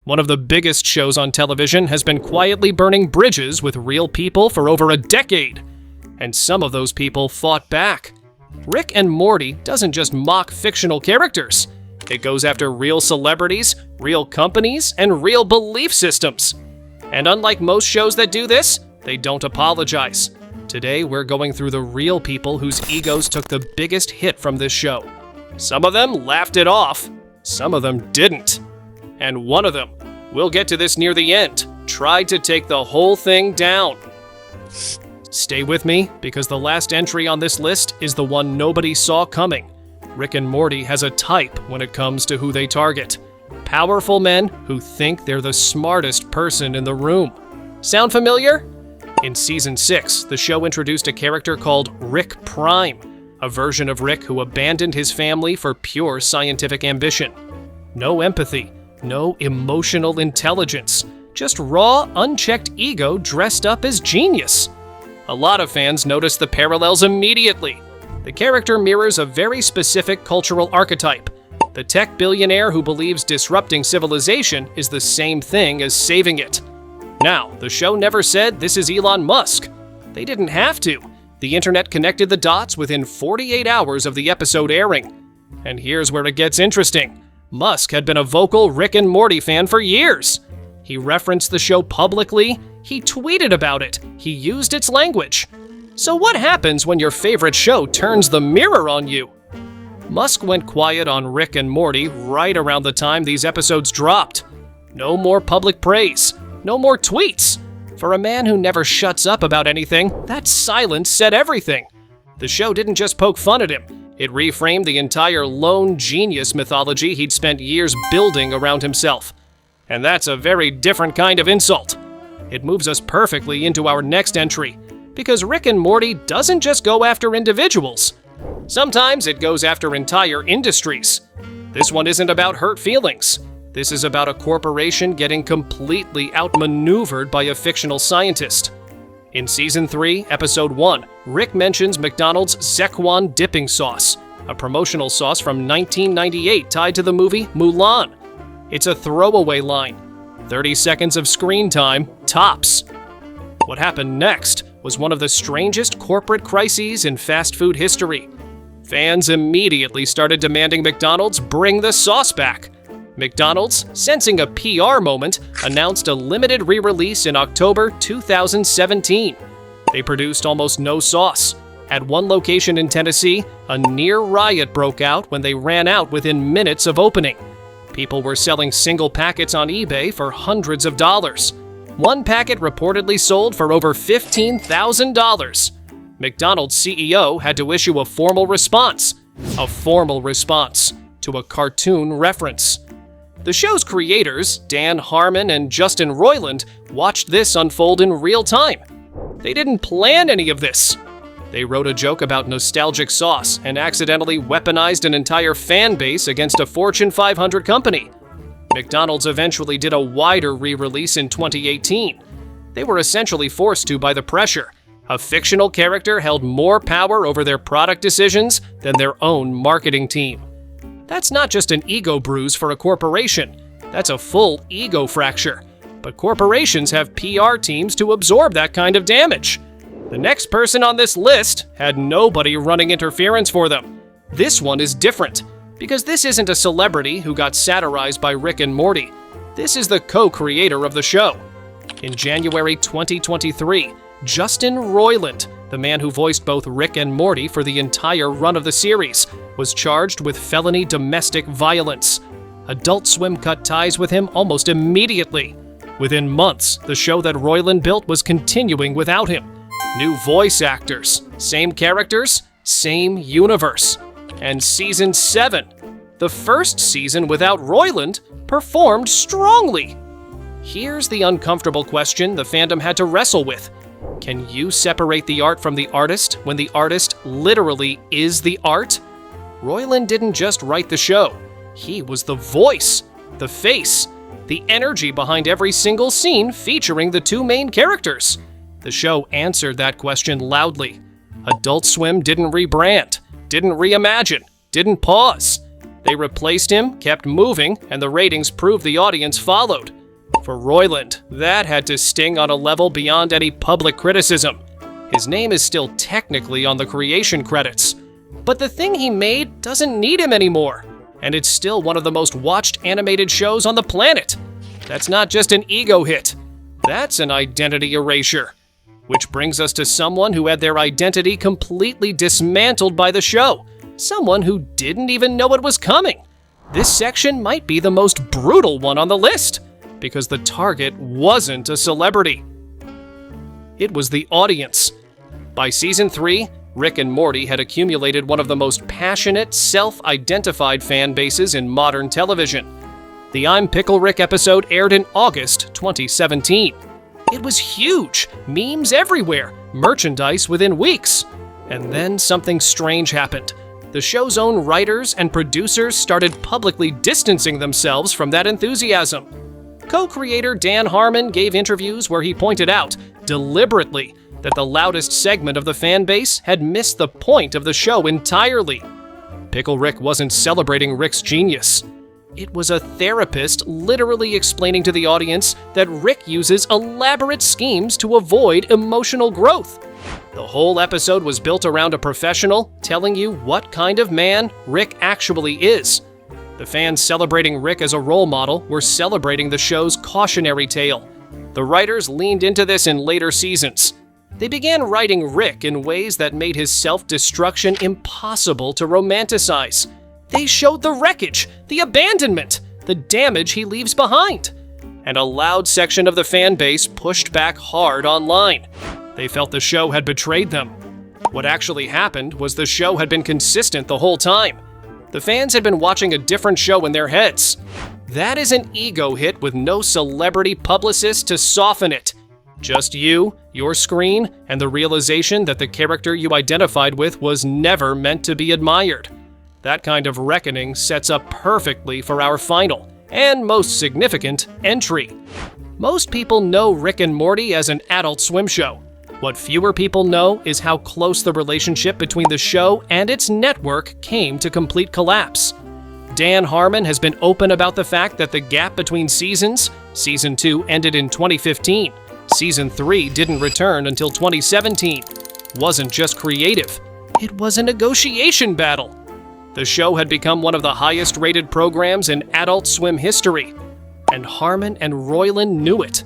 One of the biggest shows on television has been quietly burning bridges with real people for over a decade. And some of those people fought back. Rick and Morty doesn't just mock fictional characters. It goes after real celebrities, real companies, and real belief systems. And unlike most shows that do this, they don't apologize. Today, we're going through the real people whose egos took the biggest hit from this show. Some of them laughed it off, some of them didn't. And one of them, we'll get to this near the end, tried to take the whole thing down. Stay with me, because the last entry on this list is the one nobody saw coming. Rick and Morty has a type when it comes to who they target. Powerful men who think they're the smartest person in the room. Sound familiar? In Season 6, the show introduced a character called Rick Prime, a version of Rick who abandoned his family for pure scientific ambition. No empathy, no emotional intelligence, just raw, unchecked ego dressed up as genius. A lot of fans noticed the parallels immediately. The character mirrors a very specific cultural archetype. The tech billionaire who believes disrupting civilization is the same thing as saving it. Now, the show never said this is Elon Musk. They didn't have to. The internet connected the dots within 48 hours of the episode airing. And here's where it gets interesting. Musk had been a vocal Rick and Morty fan for years. He referenced the show publicly, he tweeted about it, he used its language. So what happens when your favorite show turns the mirror on you? Musk went quiet on Rick and Morty right around the time these episodes dropped. No more public praise, no more tweets. For a man who never shuts up about anything, that silence said everything. The show didn't just poke fun at him, it reframed the entire lone genius mythology he'd spent years building around himself. And that's a very different kind of insult. It moves us perfectly into our next entry, because Rick and Morty doesn't just go after individuals. Sometimes it goes after entire industries. This one isn't about hurt feelings. This is about a corporation getting completely outmaneuvered by a fictional scientist. In Season 3, Episode 1, Rick mentions McDonald's Szechuan dipping sauce, a promotional sauce from 1998 tied to the movie Mulan. It's a throwaway line. 30 seconds of screen time, tops. What happened next was one of the strangest corporate crises in fast food history. Fans immediately started demanding McDonald's bring the sauce back. McDonald's, sensing a PR moment, announced a limited re-release in October 2017. They produced almost no sauce. At one location in Tennessee, a near riot broke out when they ran out within minutes of opening. People were selling single packets on eBay for hundreds of dollars. One packet reportedly sold for over $15,000. McDonald's CEO had to issue a formal response to a cartoon reference. The show's creators, Dan Harmon and Justin Roiland, watched this unfold in real time. They didn't plan any of this. They wrote a joke about nostalgic sauce and accidentally weaponized an entire fan base against a Fortune 500 company. McDonald's eventually did a wider re-release in 2018. They were essentially forced to by the pressure. A fictional character held more power over their product decisions than their own marketing team. That's not just an ego bruise for a corporation. That's a full ego fracture. But corporations have PR teams to absorb that kind of damage. The next person on this list had nobody running interference for them. This one is different, because this isn't a celebrity who got satirized by Rick and Morty. This is the co-creator of the show. In January 2023, Justin Roiland, the man who voiced both Rick and Morty for the entire run of the series, was charged with felony domestic violence. Adult Swim cut ties with him almost immediately. Within months, the show that Roiland built was continuing without him. New voice actors, same characters, same universe. And Season 7, the first season without Roiland, performed strongly. Here's the uncomfortable question the fandom had to wrestle with. Can you separate the art from the artist when the artist literally is the art? Roiland didn't just write the show. He was the voice, the face, the energy behind every single scene featuring the two main characters. The show answered that question loudly. Adult Swim didn't rebrand, didn't reimagine, didn't pause. They replaced him, kept moving, and the ratings proved the audience followed. For Roiland, that had to sting on a level beyond any public criticism. His name is still technically on the creation credits, but the thing he made doesn't need him anymore, and it's still one of the most watched animated shows on the planet. That's not just an ego hit, that's an identity erasure. Which brings us to someone who had their identity completely dismantled by the show, someone who didn't even know it was coming. This section might be the most brutal one on the list, because the target wasn't a celebrity. It was the audience. By season 3, Rick and Morty had accumulated one of the most passionate, self-identified fan bases in modern television. The I'm Pickle Rick episode aired in August 2017. It was huge, memes everywhere, merchandise within weeks. And then something strange happened. The show's own writers and producers started publicly distancing themselves from that enthusiasm. Co-creator Dan Harmon gave interviews where he pointed out, deliberately, that the loudest segment of the fan base had missed the point of the show entirely. Pickle Rick wasn't celebrating Rick's genius. It was a therapist literally explaining to the audience that Rick uses elaborate schemes to avoid emotional growth. The whole episode was built around a professional telling you what kind of man Rick actually is. The fans celebrating Rick as a role model were celebrating the show's cautionary tale. The writers leaned into this in later seasons. They began writing Rick in ways that made his self-destruction impossible to romanticize. They showed the wreckage, the abandonment, the damage he leaves behind. And a loud section of the fan base pushed back hard online. They felt the show had betrayed them. What actually happened was the show had been consistent the whole time. The fans had been watching a different show in their heads. That is an ego hit with no celebrity publicist to soften it. Just you, your screen, and the realization that the character you identified with was never meant to be admired. That kind of reckoning sets up perfectly for our final, and most significant, entry. Most people know Rick and Morty as an Adult Swim show. What fewer people know is how close the relationship between the show and its network came to complete collapse. Dan Harmon has been open about the fact that the gap between seasons, Season 2 ended in 2015, Season 3 didn't return until 2017, wasn't just creative, it was a negotiation battle. The show had become one of the highest-rated programs in Adult Swim history, and Harmon and Roiland knew it.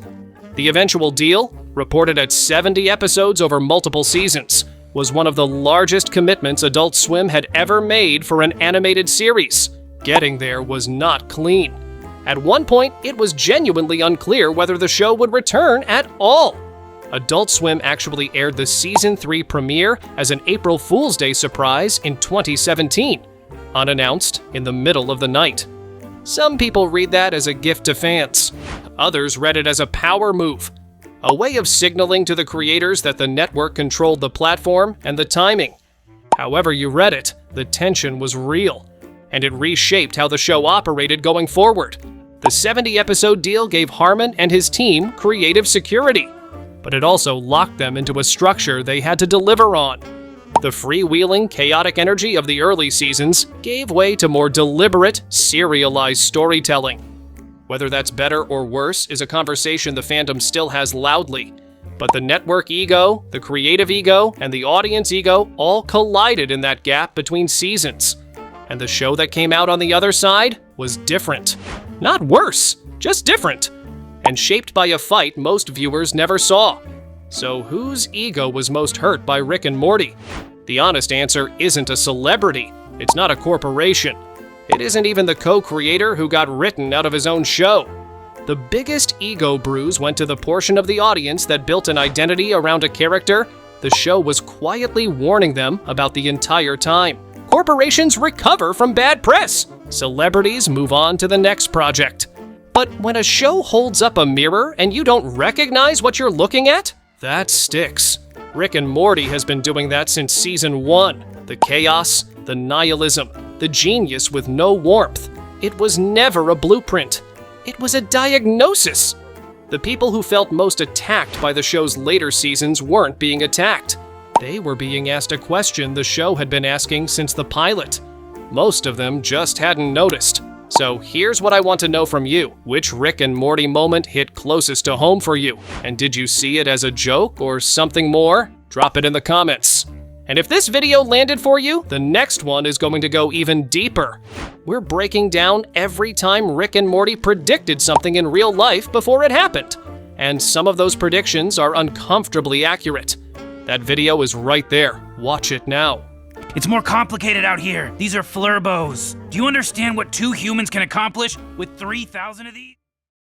The eventual deal, reported at 70 episodes over multiple seasons, was one of the largest commitments Adult Swim had ever made for an animated series. Getting there was not clean. At one point, it was genuinely unclear whether the show would return at all. Adult Swim actually aired the Season 3 premiere as an April Fool's Day surprise in 2017, unannounced in the middle of the night. Some people read that as a gift to fans. Others read it as a power move, a way of signaling to the creators that the network controlled the platform and the timing. However you read it, the tension was real, and it reshaped how the show operated going forward. The 70-episode deal gave Harmon and his team creative security, but it also locked them into a structure they had to deliver on. The freewheeling, chaotic energy of the early seasons gave way to more deliberate, serialized storytelling. Whether that's better or worse is a conversation the fandom still has loudly, but the network ego, the creative ego, and the audience ego all collided in that gap between seasons. And the show that came out on the other side was different. Not worse, just different. And shaped by a fight most viewers never saw. So whose ego was most hurt by Rick and Morty? The honest answer isn't a celebrity. It's not a corporation. It isn't even the co-creator who got written out of his own show. The biggest ego bruise went to the portion of the audience that built an identity around a character the show was quietly warning them about the entire time. Corporations recover from bad press. Celebrities move on to the next project. But when a show holds up a mirror and you don't recognize what you're looking at, that sticks. Rick and Morty has been doing that since Season 1. The chaos, the nihilism, the genius with no warmth. It was never a blueprint. It was a diagnosis. The people who felt most attacked by the show's later seasons weren't being attacked. They were being asked a question the show had been asking since the pilot. Most of them just hadn't noticed. So here's what I want to know from you. Which Rick and Morty moment hit closest to home for you? And did you see it as a joke or something more? Drop it in the comments. And if this video landed for you, the next one is going to go even deeper. We're breaking down every time Rick and Morty predicted something in real life before it happened. And some of those predictions are uncomfortably accurate. That video is right there. Watch it now. It's more complicated out here. These are flurbos. Do you understand what 2 humans can accomplish with 3,000 of these?